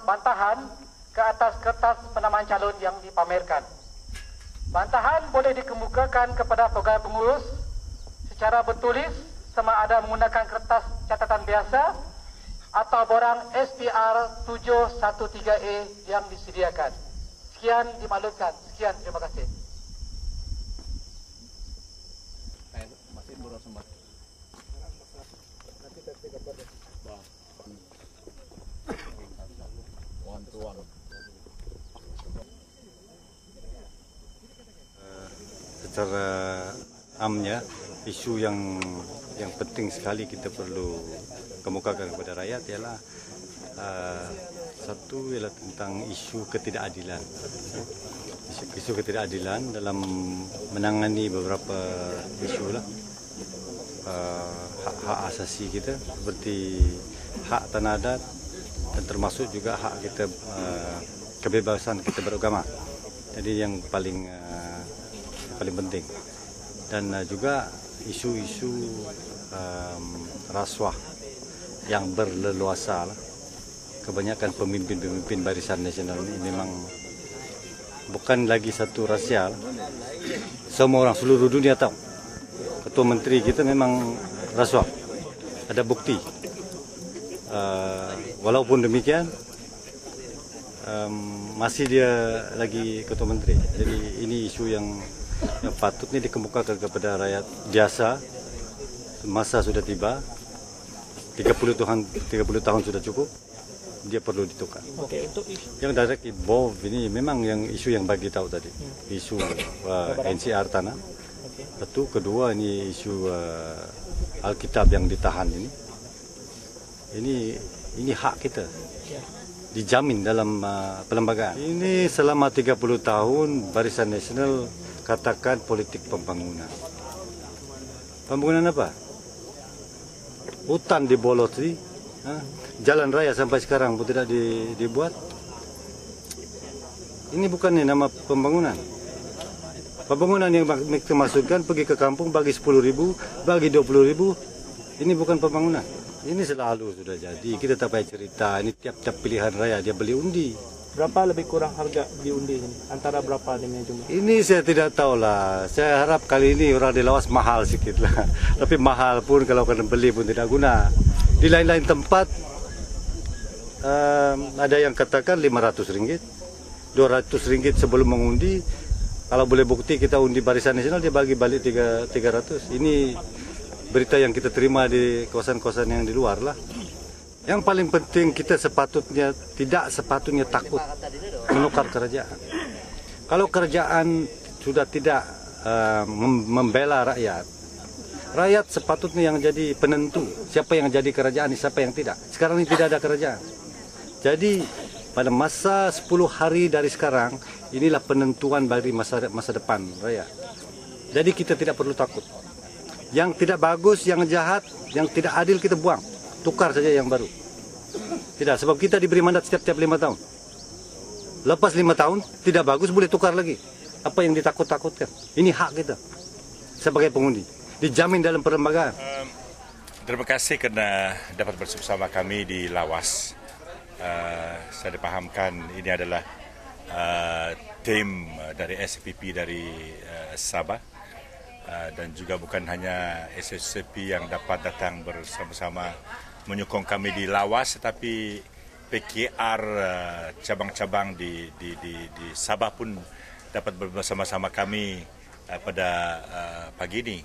bantahan ke atas kertas penamaan calon yang dipamerkan. Bantahan boleh dikemukakan kepada pegawai pengurus secara bertulis sama ada menggunakan kertas catatan biasa atau borang SPR 713A yang disediakan. Sekian dimaklumkan. Sekian, terima kasih. Secara amnya, isu yang penting sekali kita perlu kemukakan kepada rakyat ialah satu ialah tentang isu ketidakadilan. Isu ketidakadilan dalam menangani beberapa isu lah, hak-hak asasi kita seperti hak tanah adat dan termasuk juga hak kita kebebasan kita beragama. Jadi yang paling penting, dan juga isu-isu rasuah yang berleluasa lah. Kebanyakan pemimpin-pemimpin Barisan Nasional ini memang bukan lagi satu rasial. Semua orang seluruh dunia tahu ketua menteri kita memang rasuah, ada bukti. Walaupun demikian masih dia lagi ketua menteri. Jadi ini isu yang patutnya dikemukakan kepada rakyat biasa. Masa sudah tiba, 30 tahun sudah cukup, dia perlu ditukar. Yang direct involved ini memang yang isu yang bagi tahu tadi, isu NCR tanah. Satu, kedua ini isu Alkitab yang ditahan ini hak kita, dijamin dalam pelembagaan. Ini selama 30 tahun Barisan Nasional katakan politik pembangunan. Pembangunan apa? Hutan dibolot sih, jalan raya sampai sekarang pun tidak dibuat. Ini bukannya nama pembangunan. Pembangunan yang kita masukkan pergi ke kampung bagi 10.000, bagi 20.000, ini bukan pembangunan. Ini selalu sudah jadi. Kita tak payah cerita. Ini tiap-tiap pilihan raya dia beli undi. Berapa lebih kurang harga diundi ini? Antara berapa dengan jumlah? Ini saya tidak tahu lah. Saya harap kali ini orang di Lawas mahal sedikit lah. Tapi mahal pun kalau kena beli pun tidak guna. Di lain-lain tempat ada yang katakan Rp500, Rp200 sebelum mengundi. Kalau boleh bukti kita undi Barisan Nasional dia bagi balik 300. Ini berita yang kita terima di kawasan-kawasan yang di luar lah. Yang paling penting kita tidak sepatutnya takut menukar kerajaan. Kalau kerajaan sudah tidak membela rakyat, rakyat sepatutnya yang jadi penentu siapa yang jadi kerajaan, siapa yang tidak. Sekarang ini tidak ada kerajaan. Jadi pada masa 10 hari dari sekarang, inilah penentuan bagi masa depan rakyat. Jadi kita tidak perlu takut. Yang tidak bagus, yang jahat, yang tidak adil kita buang. Tukar saja yang baru. Tidak, sebab kita diberi mandat setiap 5 tahun. Lepas 5 tahun, tidak bagus, boleh tukar lagi. Apa yang ditakut-takutkan? Ini hak kita sebagai pengundi. Dijamin dalam perlembagaan. Terima kasih kerana dapat bersama kami di Lawas. Saya dipahamkan ini adalah tim dari SPP dari Sabah. Dan juga bukan hanya SSCP yang dapat datang bersama-sama menyokong kami di Lawas, tetapi PKR cabang-cabang di Sabah pun dapat bersama-sama kami pada pagi ini.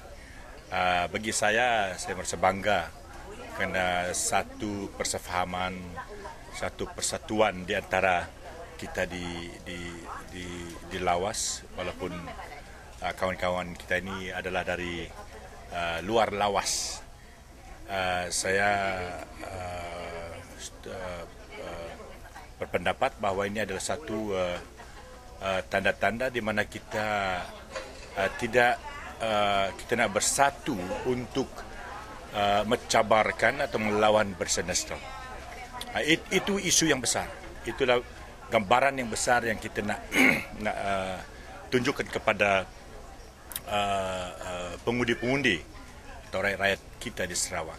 Bagi saya merasa bangga kerana satu persefahaman, satu persatuan di antara kita di Lawas, walaupun kawan-kawan kita ini adalah dari luar Lawas. Saya berpendapat bahawa ini adalah satu tanda-tanda di mana kita kita nak bersatu untuk mencabarkan atau melawan Barisan Nasional. Itu isu yang besar. Itulah gambaran yang besar yang kita nak tunjukkan kepada pengundi-pengundi atau rakyat kita di Sarawak.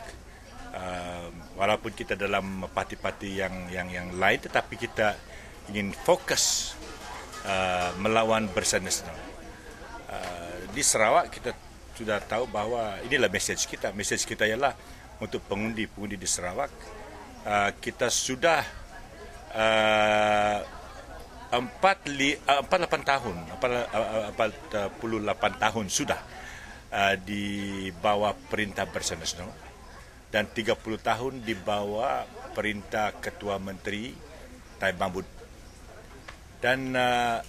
Walaupun kita dalam parti-parti yang lain, tetapi kita ingin fokus melawan Barisan Nasional. Di Sarawak kita sudah tahu bahawa inilah mesej kita. Mesej kita ialah untuk pengundi-pengundi di Sarawak. Kita sudah 48 tahun sudah di bawah perintah Barisan Nasional dan 30 tahun di bawah perintah Ketua Menteri Taib Mahmud. Dan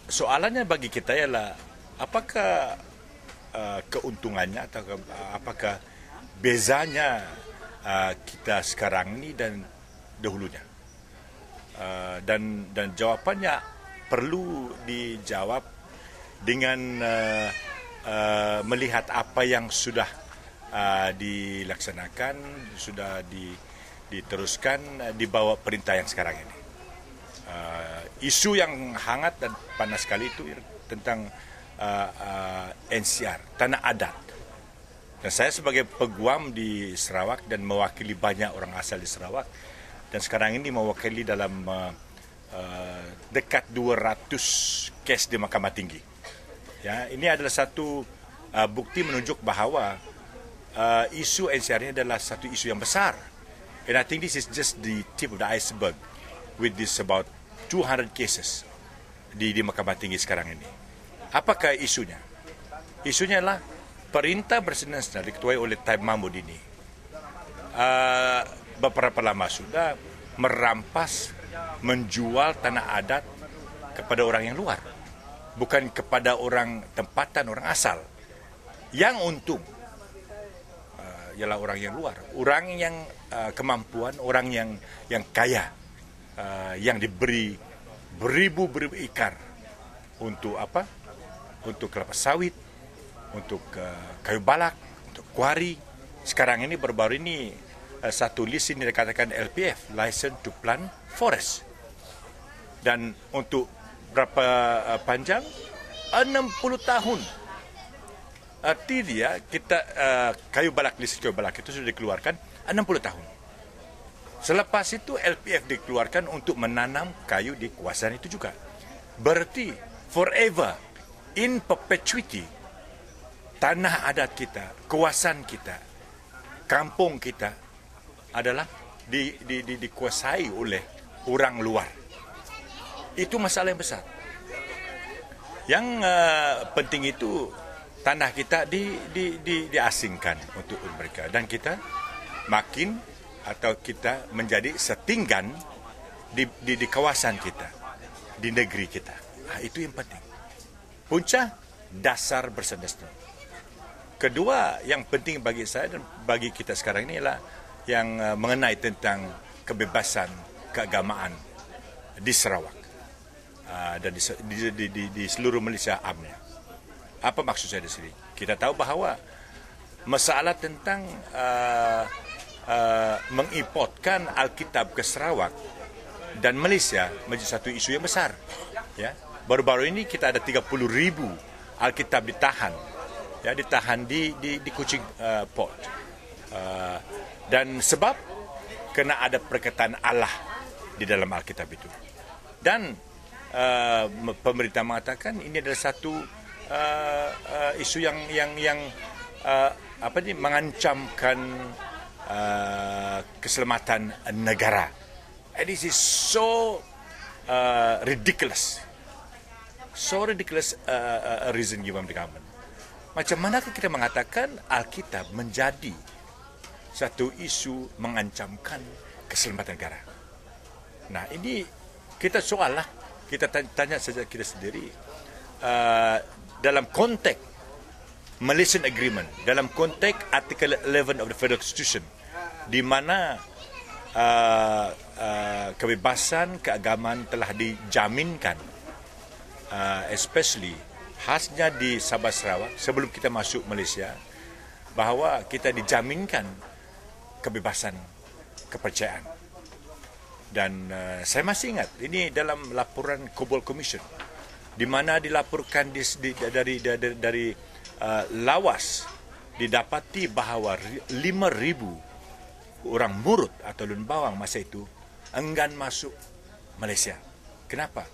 soalannya bagi kita ialah apakah keuntungannya atau apakah bezanya kita sekarang ini dan dahulunya. Dan jawapannya perlu dijawab dengan melihat apa yang sudah dilaksanakan, sudah diteruskan di bawah perintah yang sekarang ini. Isu yang hangat dan panas sekali itu tentang NCR, tanah adat. Dan saya sebagai peguam di Sarawak dan mewakili banyak orang asal di Sarawak, dan sekarang ini mewakili dalam dekat 200 kes di Mahkamah Tinggi. Ya, ini adalah satu bukti menunjuk bahawa isu NCR ini adalah satu isu yang besar. And I think this is just the tip of the iceberg with this about 200 cases di Mahkamah Tinggi sekarang ini. Apakah isunya? Isunya adalah perintah Barisan Nasional diketuai oleh Taib Mahmud ini beberapa lama sudah merampas, menjual tanah adat kepada orang yang luar, bukan kepada orang tempatan, orang asal. Yang untung ialah orang yang luar, orang yang kemampuan, orang yang kaya, yang diberi beribu-beribu ekar untuk apa? Untuk kelapa sawit, untuk kayu balak, untuk kuari. Sekarang ini baru-baru ini satu list ini dikatakan LPF, License to Plant Forest. Dan untuk berapa panjang? 60 tahun. Arti dia kita kayu balak, list kayu balak itu sudah dikeluarkan 60 tahun. Selepas itu LPF dikeluarkan untuk menanam kayu di kawasan itu juga. Berarti forever, in perpetuity, tanah adat kita, kawasan kita, kampung kita adalah dikuasai oleh orang luar. Itu masalah yang besar. Yang penting itu tanah kita diasingkan untuk mereka, dan kita makin atau kita menjadi setinggan di kawasan kita, di negeri kita. Itu yang penting. Punca dasar Barisan Nasional. Kedua yang penting bagi saya dan bagi kita sekarang ini ialah yang mengenai tentang kebebasan keagamaan di Sarawak dan di seluruh Malaysia amnya. Apa maksud saya di sini? Kita tahu bahawa masalah tentang mengimportkan Alkitab ke Sarawak dan Malaysia menjadi satu isu yang besar. Ya, baru-baru ini kita ada 30,000 Alkitab ditahan. Ya, ditahan di Kuching Port. Dan sebab kena ada perkataan Allah di dalam Alkitab itu. Dan pemerintah mengatakan ini adalah satu isu yang mengancamkan keselamatan negara. And this is so ridiculous. So ridiculous a reason given by the government. Macam manakah kita mengatakan Alkitab menjadi satu isu mengancamkan keselamatan negara? Nah, ini kita soal lah. Kita tanya saja kita sendiri. Dalam konteks Malaysian Agreement, dalam konteks Artikel 11 of the Federal Constitution, di mana kebebasan keagamaan telah dijaminkan, especially khasnya di Sabah Sarawak sebelum kita masuk Malaysia, bahawa kita dijaminkan kebebasan kepercayaan. Dan saya masih ingat ini dalam laporan Cobalt Commission, di mana dilaporkan dari lawas didapati bahawa 5,000 orang Murut atau Lun Bawang masa itu enggan masuk Malaysia. Kenapa?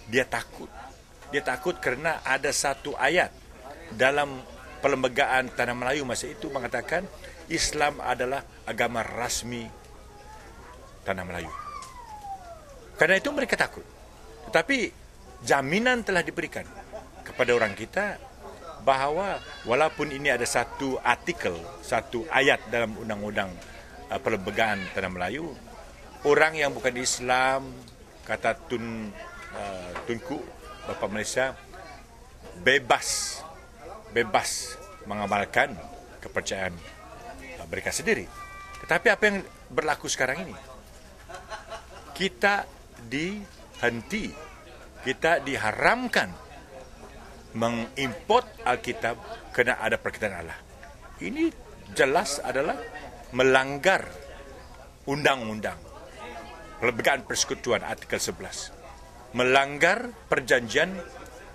Dia takut. Dia takut kerana ada satu ayat dalam Perlembagaan Tanah Melayu masa itu mengatakan Islam adalah agama rasmi Tanah Melayu. Karena itu mereka takut. Tetapi jaminan telah diberikan kepada orang kita bahawa walaupun ini ada satu artikel, satu ayat dalam Undang-Undang Perlembagaan Tanah Melayu, orang yang bukan Islam, kata Tunku Bapa Malaysia, bebas mengamalkan kepercayaan mereka sendiri. Tetapi apa yang berlaku sekarang ini? Kita dihenti, kita diharamkan mengimport Alkitab kerana ada perkataan Allah. Ini jelas adalah melanggar Undang-Undang Perlembagaan Persekutuan artikel 11. Melanggar perjanjian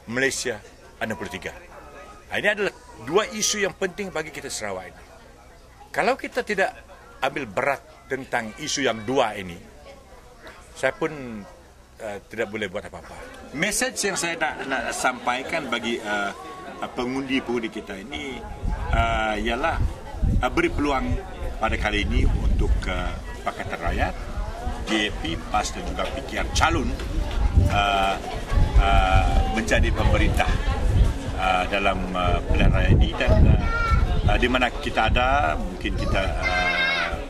Malaysia 63. Ini adalah dua isu yang penting bagi kita Sarawak ini. Kalau kita tidak ambil berat tentang isu yang dua ini, saya pun tidak boleh buat apa-apa. Message yang saya nak sampaikan bagi pengundi-pengundi kita ini ialah beri peluang pada kali ini untuk Pakatan Rakyat, JAP, PAS dan juga PKR calon menjadi pemerintah dalam pilihan raya ini, dan di mana kita ada, mungkin kita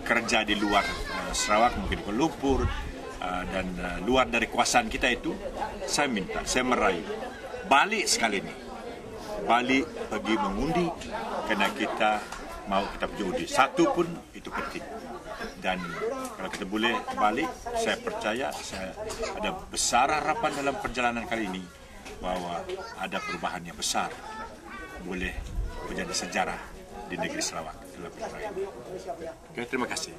kerja di luar Sarawak, mungkin Kuala Lumpur, dan luar dari kuasaan kita itu, saya merayu balik sekali ini, balik pergi mengundi, kerana kita mau kita pergi undi. Satu pun itu penting, dan kalau kita boleh balik, saya percaya ada besar harapan dalam perjalanan kali ini bahwa ada perubahan yang besar boleh menjadi sejarah di negeri Sarawak dalam perjalanan. Terima kasih.